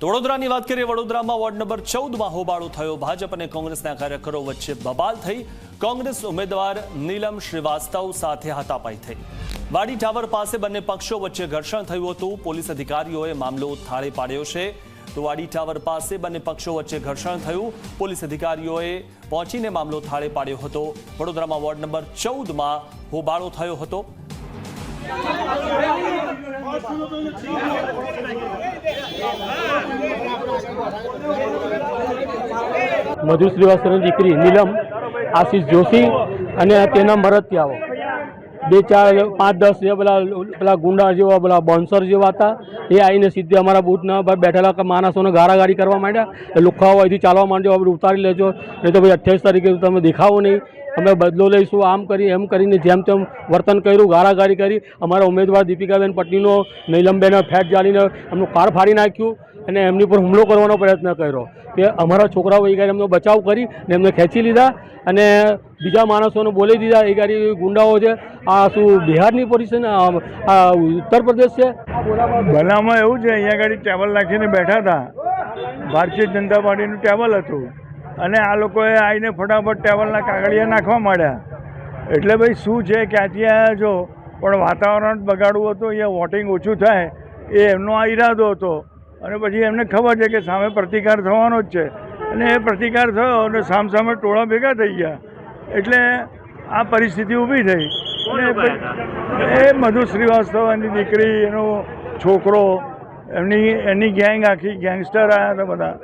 વડોદરાની વાત કરીએ। વડોદરામાં વોર્ડ નંબર 14માં હોબાળો થયો। ભાજપ અને કોંગ્રેસના કાર્યકરો વચ્ચે બબાલ થઈ। કોંગ્રેસ ઉમેદવાર નીલમ શ્રીવાસ્તવ સાથે હાથાપાઈ થઈ। વાડી ટાવર પાસે બંને પક્ષો વચ્ચે ઘર્ષણ થયું હતું। પોલીસ અધિકારીઓએ મામલો થાળે પાડ્યો છે। તો વાડી ટાવર પાસે બંને પક્ષો વચ્ચે ઘર્ષણ થયું। પોલીસ અધિકારીઓએ પહોંચીને મામલો થાળે પાડ્યો હતો। વડોદરામાં વોર્ડ નંબર 14માં હોબાળો થયો હતો। મધુ શ્રીવાસ્તવની દીકરી નીલમ આશીષ જોશી અને તેના મરતિયાઓ 2, 4, 5, 10 જે પેલા ગુંડા જેવા પેલા બોન્સર જેવા હતા એ આવીને સીધે અમારા બૂથના પર બેઠેલા માણસોને ગારાગારી કરવા માંડ્યા। એ લુખાઓ અહીંથી ચાલવા માંડ્યો, આપણે ઉતારી લેજો, નહીં તો ભાઈ 28 તારીખે તમે દેખાવો નહીં, અમે બદલો લઈશું, આમ કરી એમ કરીને જેમ તેમ વર્તન કર્યું, ગારાગારી કરી। અમારા ઉમેદવાર દીપિકાબેન પટણીનો નીલમબેને ફેટ જાળીને એમનું કાર ફાડી નાખ્યું અને એમની પર હુમલો કરવાનો પ્રયત્ન કર્યો। કે અમારા છોકરાઓ એ ગાડી એમનો બચાવ કરી ને એમને ખેંચી લીધા અને બીજા માણસોને બોલી દીધા। એ ગાડી ગુંડાઓ છે, આ શું બિહારની પોલીસ છે ને આ ઉત્તર પ્રદેશ છે। બનાવમાં એવું છે, અહીંયા ગાડી ટેબલ નાખીને બેઠા હતા, ભારતીય જનતા પાર્ટીનું ટેબલ હતું અને આ લોકોએ આવીને ફટાફટ ટેબલના કાગળિયા નાખવા માંડ્યા। એટલે ભાઈ શું છે, ક્યાંથી આવ્યા છો, પણ વાતાવરણ બગાડવું હતું, અહીંયા વોટિંગ ઓછું થાય એ એમનો આ ઈરાદો હતો અને પછી એમને ખબર છે કે સામે પ્રતિકાર થવાનો જ છે અને એ પ્રતિકાર થયો અને સામસામે ટોળા ભેગા થઈ ગયા એટલે આ પરિસ્થિતિ ઊભી થઈ। અને એ મધુ શ્રીવાસ્તવની દીકરી, એનો છોકરો, એની ગેંગ, આખી ગેંગસ્ટર આવ્યા હતા બધા।